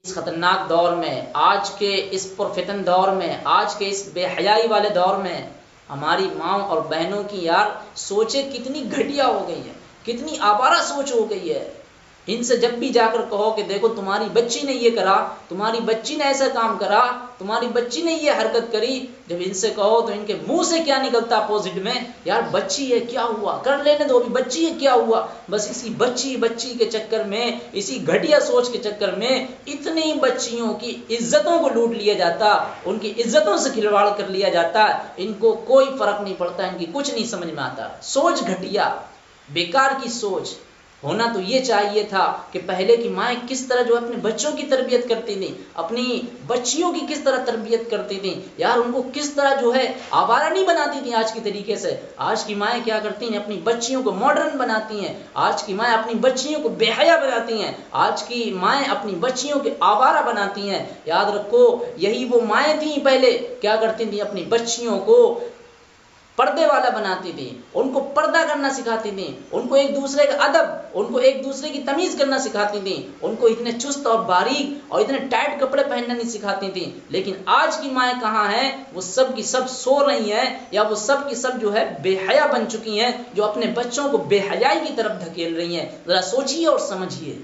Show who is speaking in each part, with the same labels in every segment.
Speaker 1: اس خطرناک دور میں، آج کے اس پرفتن دور میں، آج کے اس بے حیائی والے دور میں ہماری ماں اور بہنوں کی یار سوچیں کتنی گھٹیا ہو گئی ہیں، کتنی آوارہ سوچ ہو گئی ہے۔ ان سے جب بھی جا کر کہو کہ دیکھو تمہاری بچی نے یہ کرا، تمہاری بچی نے ایسا کام کرا، تمہاری بچی نے یہ حرکت کری، جب ان سے کہو تو ان کے منہ سے کیا نکلتا اپوزٹ میں، یار بچی ہے کیا ہوا، کر لینے دو، ابھی بچی ہے کیا ہوا۔ بس اسی بچی کے چکر میں، اسی گھٹیا سوچ کے چکر میں اتنی بچیوں کی عزتوں کو لوٹ لیا جاتا، ان کی عزتوں سے کھلواڑ کر لیا جاتا، ان کو کوئی فرق نہیں پڑتا، ان کی کچھ نہیں سمجھ میں آتا۔ سوچ گھٹیا، بیکار کی سوچ۔ ہونا تو یہ چاہیے تھا کہ پہلے کی مائیں کس طرح جو اپنے بچوں کی تربیت کرتی تھیں، اپنی بچیوں کی کس طرح تربیت کرتی تھیں، یار ان کو کس طرح جو ہے آوارہ نہیں بناتی تھیں آج کی طریقے سے۔ آج کی مائیں کیا کرتی ہیں، اپنی بچیوں کو ماڈرن بناتی ہیں، آج کی مائیں اپنی بچیوں کو بے حیا بناتی ہیں، آج کی مائیں اپنی بچیوں کے آوارہ بناتی ہیں۔ یاد رکھو یہی وہ مائیں تھیں پہلے کیا کرتی تھیں، اپنی بچیوں کو پردے والا بناتی تھی، ان کو پردہ کرنا سکھاتی تھی، ان کو ایک دوسرے کا ادب، ان کو ایک دوسرے کی تمیز کرنا سکھاتی تھی، ان کو اتنے چست اور باریک اور اتنے ٹائٹ کپڑے پہننا نہیں سکھاتی تھی۔ لیکن آج کی مائیں کہاں ہیں، وہ سب کی سب سو رہی ہیں، یا وہ سب کی سب جو ہے بے حیا بن چکی ہیں، جو اپنے بچوں کو بے حیائی کی طرف دھکیل رہی ہیں۔ ذرا سوچئے اور سمجھیے۔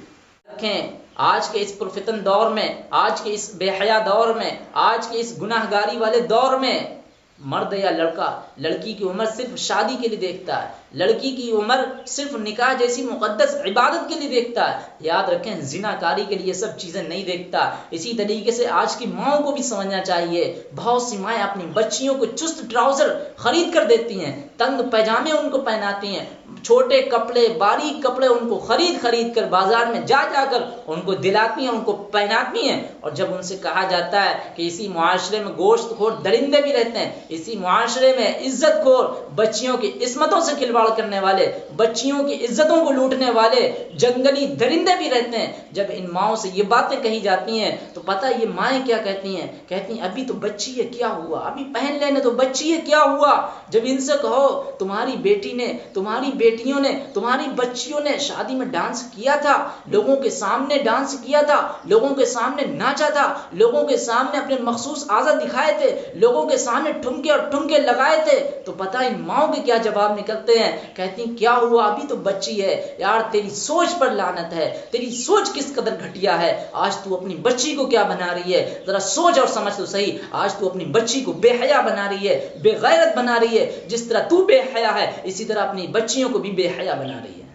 Speaker 1: آج کے اس پرفتن دور میں، آج کے اس بے حیا دور میں، آج کے اس گناہ گاری والے دور میں، مرد یا لڑکا لڑکی کی عمر صرف شادی کے لیے دیکھتا ہے، لڑکی کی عمر صرف نکاح جیسی مقدس عبادت کے لیے دیکھتا ہے۔ یاد رکھیں زنا کاری کے لیے سب چیزیں نہیں دیکھتا۔ اسی طریقے سے آج کی ماؤں کو بھی سمجھنا چاہیے، بہت سی مائیں اپنی بچیوں کو چست ٹراؤزر خرید کر دیتی ہیں، تنگ پیجامے ان کو پہناتی ہیں، چھوٹے کپڑے باریک کپڑے ان کو خرید کر بازار میں جا کر ان کو دلاتی ہیں، ان کو پہناتی ہیں، اور جب ان سے کہا جاتا ہے کہ اسی معاشرے میں گوشت خور درندے بھی رہتے ہیں، اسی معاشرے میں عزت خور بچیوں کی عصمتوں سے کھلواڑ کرنے والے، بچیوں کی عزتوں کو لوٹنے والے جنگلی درندے بھی رہتے ہیں، جب ان ماؤں سے یہ باتیں کہی جاتی ہیں تو پتہ یہ مائیں کیا کہتی ہیں، کہتی ہیں ابھی تو بچی ہے کیا ہوا، ابھی پہن لینے تو بچی ہے کیا ہوا۔ جب ان سے کہو تمہاری بیٹی نے، تمہاری بیٹیوں نے، تمہاری بچیوں نے شادی میں ڈانس کیا تھا، لوگوں کے سامنے ڈانس کیا تھا، لوگوں کے سامنے ناچا تھا، لوگوں کے سامنے اپنے مخصوص اعضاء دکھائے تھے، لوگوں کے سامنے ٹھمکے اور ٹھمکے لگائے تھے، تو پتہ ان ماؤں کے کیا جواب نکلتے ہیں، کہتی ہیں کیا ہوا ابھی تو بچی ہے۔ یار تیری سوچ پر لعنت ہے، تیری سوچ کس قدر گھٹیا ہے۔ آج تو اپنی بچی کو کیا بنا رہی ہے، ذرا سوچ اور سمجھ تو صحیح۔ آج تو اپنی بچی کو بے حیا بنا رہی ہے، بے غیرت بنا رہی ہے، جس طرح تو بے حیا ہے اسی طرح اپنی بچیوں کو بھی بے حیا بنا رہی ہے۔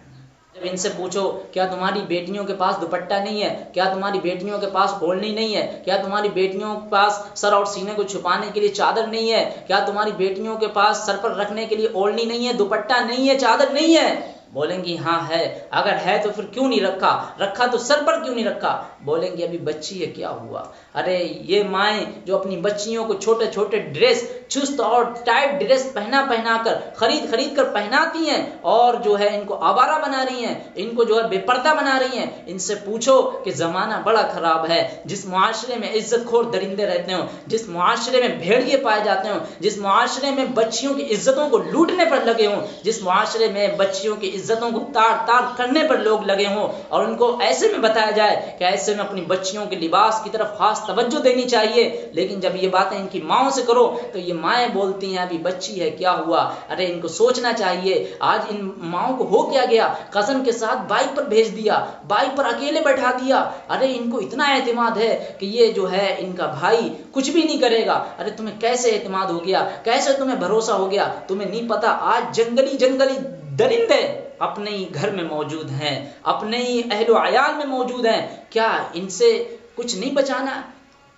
Speaker 1: جب ان سے پوچھو کیا تمہاری بیٹیوں کے پاس دوپٹہ نہیں ہے، کیا تمہاری بیٹیوں کے پاس اوڑھنی نہیں ہے، کیا تمہاری بیٹیوں کے پاس سر اور سینے کو چھپانے کے لیے چادر نہیں ہے، کیا تمہاری بیٹیوں کے پاس سر پر رکھنے کے لیے اوڑھنی نہیں ہے، دوپٹہ نہیں ہے، چادر نہیں ہے، بولیں گی ہاں ہے۔ اگر ہے تو پھر کیوں نہیں رکھا، رکھا تو سر پر کیوں نہیں رکھا، بولیں گے ابھی بچی ہے کیا ہوا۔ ارے یہ مائیں جو اپنی بچیوں کو چھوٹے چھوٹے ڈریس، چست اور ٹائٹ ڈریس پہنا کر خرید کر پہناتی ہیں، اور جو ہے ان کو آوارہ بنا رہی ہیں، ان کو جو ہے بے پردہ بنا رہی ہیں۔ ان سے پوچھو کہ زمانہ بڑا خراب ہے، جس معاشرے میں عزت خور درندے رہتے ہوں، جس معاشرے میں بھیڑیے پائے جاتے ہوں، جس معاشرے میں بچیوں کی عزتوں کو لوٹنے پر لگے ہوں، جس معاشرے میں بچیوں کی عزتوں کو تار کرنے پر لوگ لگے ہوں، اور ان کو ایسے میں بتایا جائے کہ ایسے میں اپنی بچیوں کے لباس کی طرف خاص توجہ دینی چاہیے، لیکن جب یہ باتیں ان کی ماؤں سے کرو تو یہ مائیں بولتی ہیں ابھی بچی ہے کیا ہوا۔ ارے ان کو سوچنا چاہیے، آج ان ماؤں کو ہو کیا گیا، کزن کے ساتھ بائک پر بھیج دیا، بائک پر اکیلے بیٹھا دیا۔ ارے ان کو اتنا اعتماد ہے کہ یہ جو ہے ان کا بھائی کچھ بھی نہیں کرے گا۔ ارے تمہیں کیسے اعتماد ہو گیا، کیسے تمہیں بھروسہ ہو گیا، تمہیں نہیں پتا آج جنگلی درندے اپنے ہی گھر میں موجود ہیں، اپنے ہی اہل و عیال میں موجود ہیں، کیا ان سے کچھ نہیں بچانا؟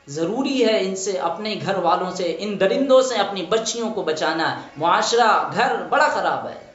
Speaker 1: ضروری ہے ان سے، اپنے گھر والوں سے، ان درندوں سے اپنی بچیوں کو بچانا۔ معاشرہ گھر بڑا خراب ہے۔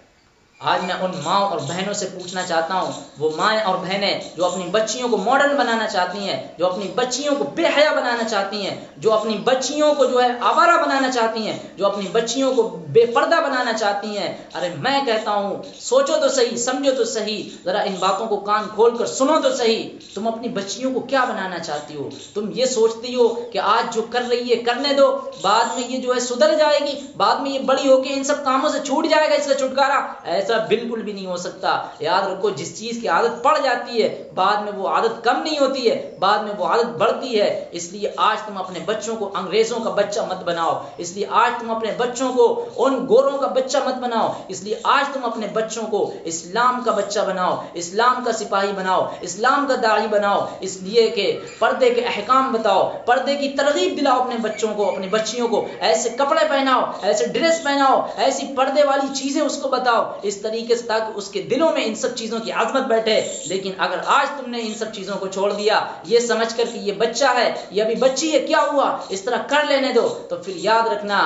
Speaker 1: آج میں ان ماؤں اور بہنوں سے پوچھنا چاہتا ہوں، وہ مائیں اور بہنیں جو اپنی بچیوں کو ماڈرن بنانا چاہتی ہیں، جو اپنی بچیوں کو بے حیا بنانا چاہتی ہیں، جو اپنی بچیوں کو جو ہے آوارہ بنانا چاہتی ہیں، جو اپنی بچیوں کو بے پردہ بنانا چاہتی ہیں، ارے میں کہتا ہوں سوچو تو صحیح، سمجھو تو صحیح، ذرا ان باتوں کو کان کھول کر سنو تو صحیح۔ تم اپنی بچیوں کو کیا بنانا چاہتی ہو؟ تم یہ سوچتی ہو کہ آج جو کر رہی ہے کرنے دو، بعد میں یہ جو ہے سدھر جائے گی، بعد میں یہ بڑی ہو کے ان سب کاموں سے چھوٹ جائے گا، اس کا چھٹکارا؟ ایسا ایسا بالکل بھی نہیں ہو سکتا۔ یاد رکھو جس چیز کی عادت پڑ جاتی ہے بعد میں وہ عادت کم نہیں ہوتی ہے، بعد میں وہ عادت بڑھتی ہے۔ اس لیے آج تم اپنے بچوں کو انگریزوں کا بچہ مت بناؤ، اس لیے آج تم اپنے بچوں کو ان گوروں کا بچہ مت بناؤ، اس لیے آج تم اپنے بچوں کو اسلام کا بچہ بناؤ، اسلام کا سپاہی بناؤ، اسلام کا داعی بناؤ، اس لیے کہ پردے کے احکام بتاؤ، پردے کی ترغیب دلاؤ اپنے بچوں کو، اپنی بچیوں کو، ایسے کپڑے پہناؤ، ایسے ڈریس پہناؤ، ایسی پردے والی چیزیں اس کو بتاؤ، اس طریقے سے تاکہ اس کے دلوں میں ان سب چیزوں کی عظمت بیٹھے۔ لیکن اگر آج تم نے ان سب چیزوں کو چھوڑ دیا یہ سمجھ کر کہ یہ بچہ ہے، یہ ابھی بچی ہے، کیا ہوا اس طرح کر لینے دو، تو پھر یاد رکھنا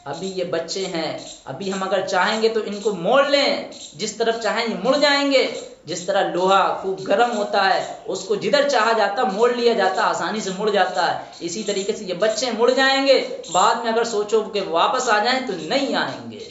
Speaker 1: ابھی یہ بچے ہیں، ابھی ہم اگر چاہیں گے تو ان کو موڑ لیں، جس طرف چاہیں یہ مڑ جائیں گے۔ جس طرح لوہا خوب گرم ہوتا ہے اس کو جدھر چاہا جاتا موڑ لیا جاتا، آسانی سے مڑ جاتا ہے، اسی طریقے سے یہ بچے مڑ جائیں گے، بعد میں اگر سوچو کہ واپس آ جائیں تو نہیں آئیں گے۔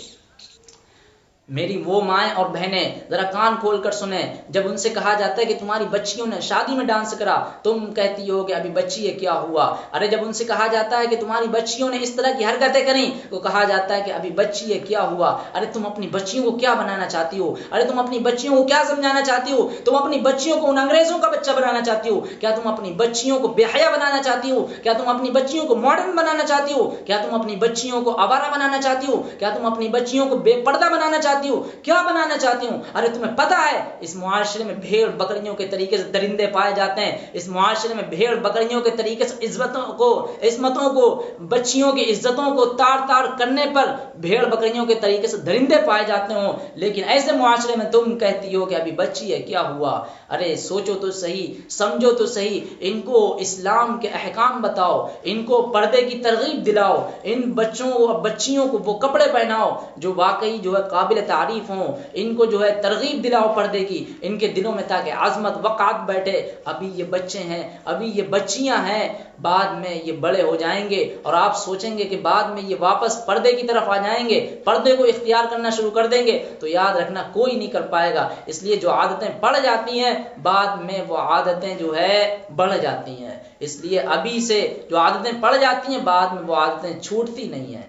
Speaker 1: میری وہ مائیں اور بہنیں ذرا کان کھول کر سنیں، جب ان سے کہا جاتا ہے کہ تمہاری بچیوں نے شادی میں ڈانس کرا، تم کہتی ہو کہ ابھی بچی ہے کیا ہوا؟ ارے جب ان سے کہا جاتا ہے کہ تمہاری بچیوں نے اس طرح کی حرکتیں کریں تو کہا جاتا ہے کہ ابھی بچی ہے کیا ہوا؟ ارے تم اپنی بچیوں کو کیا بنانا چاہتی ہو؟ ارے تم اپنی بچیوں کو کیا سمجھانا چاہتی ہو؟ تم اپنی بچیوں کو ان انگریزوں کا بچہ بنانا چاہتی ہو؟ کیا تم اپنی بچیوں کو بے حیا بنانا چاہتی ہو؟ کیا تم اپنی بچیوں کو ماڈرن بنانا چاہتی ہو؟ کیا تم اپنی بچیوں کو آوارہ بنانا چاہتی ہو؟ کیا تم اپنی بچیوں کو بے پردہ بنانا چاہتی ہو؟ کیا بنانا چاہتی ہوں؟ ارے تمہیں پتہ ہے اس معاشرے میں بھیڑ بکریوں کے طریقے سے درندے پائے جاتے ہیں، اس معاشرے میں بھیڑ بکریوں کے طریقے سے عصمتوں کو بچیوں کی عزتوں کو تار تار کرنے پر بھیڑ بکریوں کے طریقے سے درندے پائے جاتے ہوں، لیکن ایسے معاشرے میں تم کہتی ہو کہ ابھی بچی ہے کیا ہوا؟ ارے سوچو تو صحیح، سمجھو تو صحیح، ان کو اسلام کے احکام بتاؤ، ان کو پردے کی ترغیب دلاؤ، ان بچوں اور بچیوں کو وہ کپڑے پہناؤ جو واقعی جو ہے قابل تعریف ہوں، ان کو جو ہے ترغیب دلاؤ پردے کی، ان کے دلوں میں تاکہ عظمت وقعت بیٹھے۔ ابھی یہ بچے ہیں، ابھی یہ بچیاں ہیں، بعد میں یہ بڑے ہو جائیں گے اور آپ سوچیں گے کہ بعد میں یہ واپس پردے کی طرف آ جائیں گے، پردے کو اختیار کرنا شروع کر دیں گے، تو یاد رکھنا کوئی نہیں کر پائے گا۔ اس لیے جو عادتیں پڑ جاتی ہیں بعد میں وہ عادتیں جو ہے بڑھ جاتی ہیں، اس لیے ابھی سے جو عادتیں پڑ جاتی ہیں بعد میں وہ عادتیں چھوٹتی نہیں ہیں۔